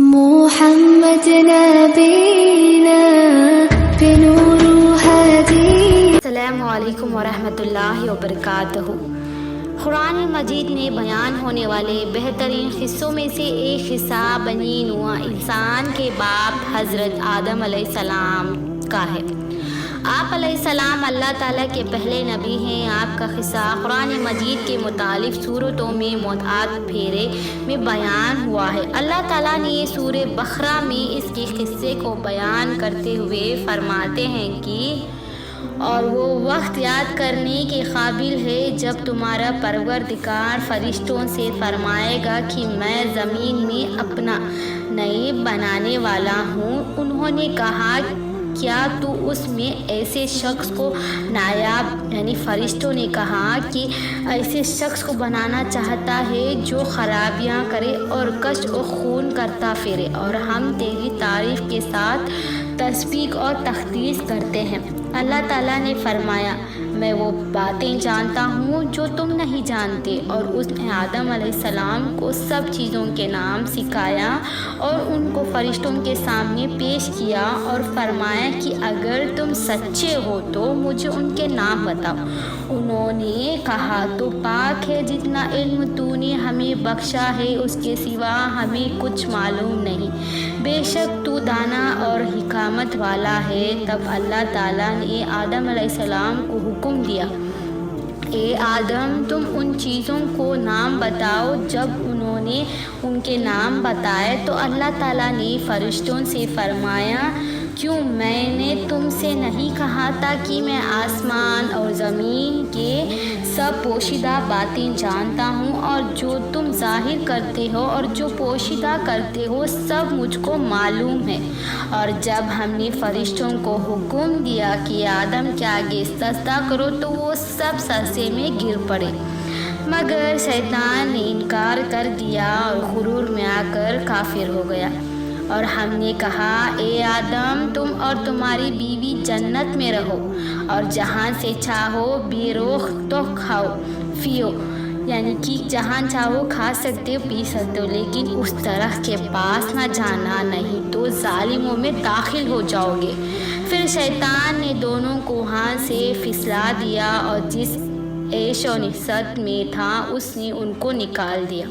محمد نبینا بنور هدی۔ السلام علیکم ورحمۃ اللہ وبرکاتہ۔ قرآن مجید میں بیان ہونے والے بہترین قصوں میں سے ایک قصہ بنی نوح انسان کے باپ حضرت آدم علیہ السلام کا ہے۔ آپ علیہ السلام اللہ تعالیٰ کے پہلے نبی ہیں۔ آپ کا قصہ قرآن مجید کے مختلف صورتوں میں متعدد پھیرے میں بیان ہوا ہے۔ اللہ تعالیٰ نے سورہ بقرہ میں اس کے قصے کو بیان کرتے ہوئے فرماتے ہیں کہ اور وہ وقت یاد کرنے کے قابل ہے جب تمہارا پروردگار فرشتوں سے فرمائے گا کہ میں زمین میں اپنا نائب بنانے والا ہوں۔ انہوں نے کہا کیا تو اس میں ایسے شخص کو نائب یعنی فرشتوں نے کہا کہ ایسے شخص کو بنانا چاہتا ہے جو خرابیاں کرے اور کشت و خون کرتا پھرے، اور ہم تیری تعریف کے ساتھ تسبیح اور تقدیس کرتے ہیں۔ اللہ تعالیٰ نے فرمایا میں وہ باتیں جانتا ہوں جو تم نہیں جانتے، اور اس نے آدم علیہ السلام کو سب چیزوں کے نام سکھایا اور ان کو فرشتوں کے سامنے پیش کیا اور فرمایا کہ اگر تم سچے ہو تو مجھے ان کے نام بتاؤ۔ انہوں نے کہا تو پاک ہے جتنا علم تو نے ہمیں بخشا ہے، اس کے سوا ہمیں کچھ معلوم نہیں، بے شک تو دانا اور حکمت والا ہے۔ تب اللہ تعالیٰ نے آدم علیہ السلام کو حکم دیا اے آدم تم ان چیزوں کو نام بتاؤ۔ جب انہوں نے ان کے نام بتائے تو اللہ تعالیٰ نے فرشتوں سے فرمایا کیوں میں نے تم سے نہیں کہا تھا کہ میں آسمان اور زمین کے سب پوشیدہ باتیں جانتا ہوں، اور جو تم ظاہر کرتے ہو اور جو پوشیدہ کرتے ہو سب مجھ کو معلوم ہے۔ اور جب ہم نے فرشتوں کو حکم دیا کہ آدم کے آگے سجدہ کرو تو وہ سب سجدے میں گر پڑے، مگر شیطان نے انکار کر دیا اور غرور میں آ کر کافر ہو گیا۔ اور ہم نے کہا اے آدم تم اور تمہاری بیوی جنت میں رہو اور جہاں سے چاہو بے روک تو کھاؤ پیو، یعنی کہ جہاں چاہو کھا سکتے ہو پی سکتے ہو، لیکن اس درخت کے پاس نہ جانا نہیں تو ظالموں میں داخل ہو جاؤ گے۔ پھر شیطان نے دونوں کو وہاں سے پھسلا دیا اور جس عیش و نشاط میں تھا اس نے ان کو نکال دیا۔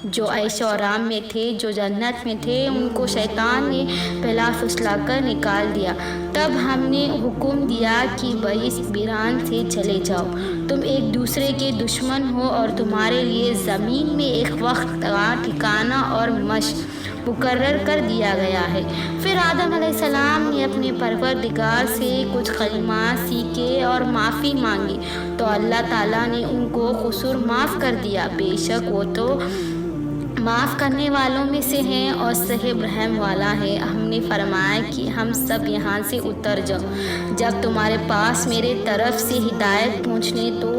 جو عیش و آرام میں تھے، جو جنت میں تھے، ان کو شیطان نے پہلا پھسلا کر نکال دیا۔ تب ہم نے حکم دیا کہ بیس بیران سے چلے جاؤ، تم ایک دوسرے کے دشمن ہو اور تمہارے لیے زمین میں ایک وقت کا ٹھکانہ اور مشق مقرر کر دیا گیا ہے۔ پھر آدم علیہ السلام نے اپنے پروردگار سے کچھ کلمات سیکھے اور معافی مانگی تو اللہ تعالیٰ نے ان کو قصور معاف کر دیا، بے شک وہ تو معاف کرنے والوں میں سے ہیں اور صاحب رحم والا ہے۔ ہم نے فرمایا کہ ہم سب یہاں سے اتر جاؤ، جب تمہارے پاس میرے طرف سے ہدایت پہنچنے تو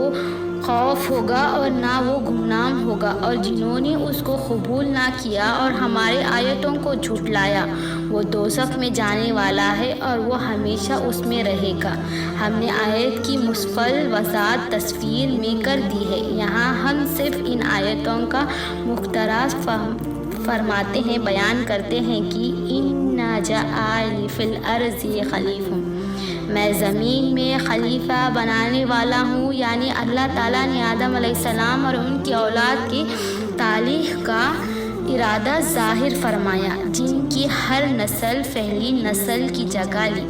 خوف ہوگا اور نہ وہ گمنام ہوگا، اور جنہوں نے اس کو قبول نہ کیا اور ہمارے آیتوں کو جھٹلایا وہ دوزخ میں جانے والا ہے اور وہ ہمیشہ اس میں رہے گا۔ ہم نے آیت کی مفصل وضاحت تصویر میں کر دی ہے، یہاں ہم صرف ان آیتوں کا مختصر فرماتے ہیں، بیان کرتے ہیں کہ اِنَّا جَاعِلُ فِی الْأَرْضِ خَلِیفَۃً، میں زمین میں خلیفہ بنانے والا ہوں، یعنی اللہ تعالیٰ نے آدم علیہ السلام اور ان کی اولاد کی تعلیق کا ارادہ ظاہر فرمایا، جن کی ہر نسل پہلی نسل کی جگہ لی،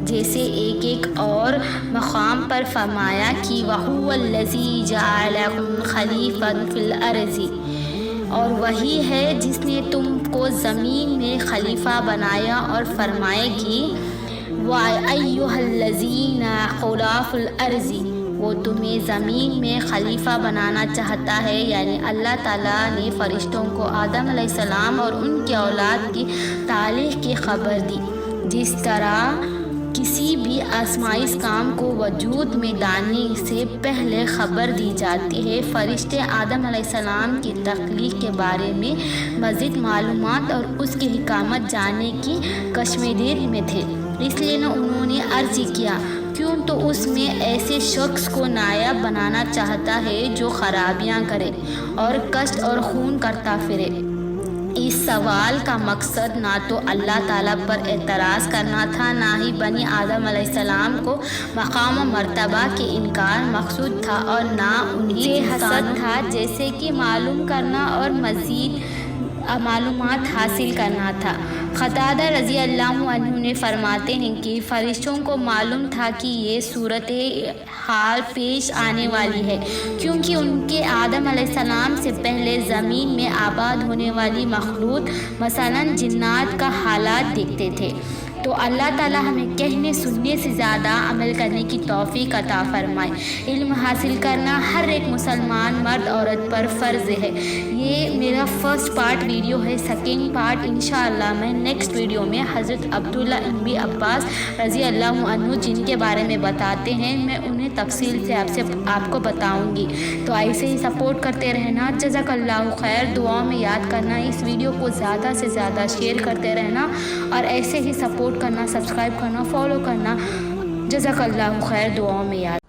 جیسے ایک ایک اور مقام پر فرمایا کہ وَهُوَ الَّذِی جَعَلَکُم خَلِیفَۃً فِی الْأَرْضِ، اور وہی ہے جس نے تم کو زمین میں خلیفہ بنایا، اور فرمائے کہ وَأَیُّہَا الَّذِینَ خُلَفَاءُ الْأَرْضِ، وہ تمہیں زمین میں خلیفہ بنانا چاہتا ہے، یعنی اللہ تعالیٰ نے فرشتوں کو آدم علیہ السلام اور ان کی اولاد کی تعلیق کی خبر دی۔ جس طرح کسی بھی آزمائش کام کو وجود میں لانے سے پہلے خبر دی جاتی ہے، فرشتے آدم علیہ السلام کی تخلیق کے بارے میں مزید معلومات اور اس کی حکمت جاننے کی کشمکش میں تھے، اس لیے انہوں نے عرض کیا کیوں تو اس میں ایسے شخص کو نائب بنانا چاہتا ہے جو خرابیاں کرے اور کشت اور خون کرتا پھرے، اس سوال کا مقصد نہ تو اللہ تعالیٰ پر اعتراض کرنا تھا، نہ ہی بنی آدم علیہ السلام کو مقام و مرتبہ کے انکار مقصود تھا، اور نہ انہیں سے حسد تھا، جیسے کہ معلوم کرنا اور مزید معلومات حاصل کرنا تھا۔ قتادہ رضی اللہ عنہ نے فرماتے ہیں کہ فرشتوں کو معلوم تھا کہ یہ صورت حال پیش آنے والی ہے، کیونکہ ان کے آدم علیہ السلام سے پہلے زمین میں آباد ہونے والی مخلوق مثلاً جنات کا حالات دیکھتے تھے۔ تو اللہ تعالیٰ ہمیں کہنے سننے سے زیادہ عمل کرنے کی توفیق عطا فرمائے۔ علم حاصل کرنا ہر ایک مسلمان مرد عورت پر فرض ہے۔ یہ میرا فرسٹ پارٹ ویڈیو ہے۔ سیکنڈ پارٹ انشاءاللہ میں نیکسٹ ویڈیو میں حضرت عبداللہ ابن عباس رضی اللہ عنہ جن کے بارے میں بتاتے ہیں، میں انہیں تفصیل سے آپ کو بتاؤں گی۔ تو ایسے ہی سپورٹ کرتے رہنا۔ جزاک اللہ خیر۔ دعاؤں میں یاد کرنا، اس ویڈیو کو زیادہ سے زیادہ شیئر کرتے رہنا، اور ایسے ہی سپورٹ کرنا، سبسکرائب کرنا، فالو کرنا۔ جزاک اللہ خیر۔ دعاؤں میں یاد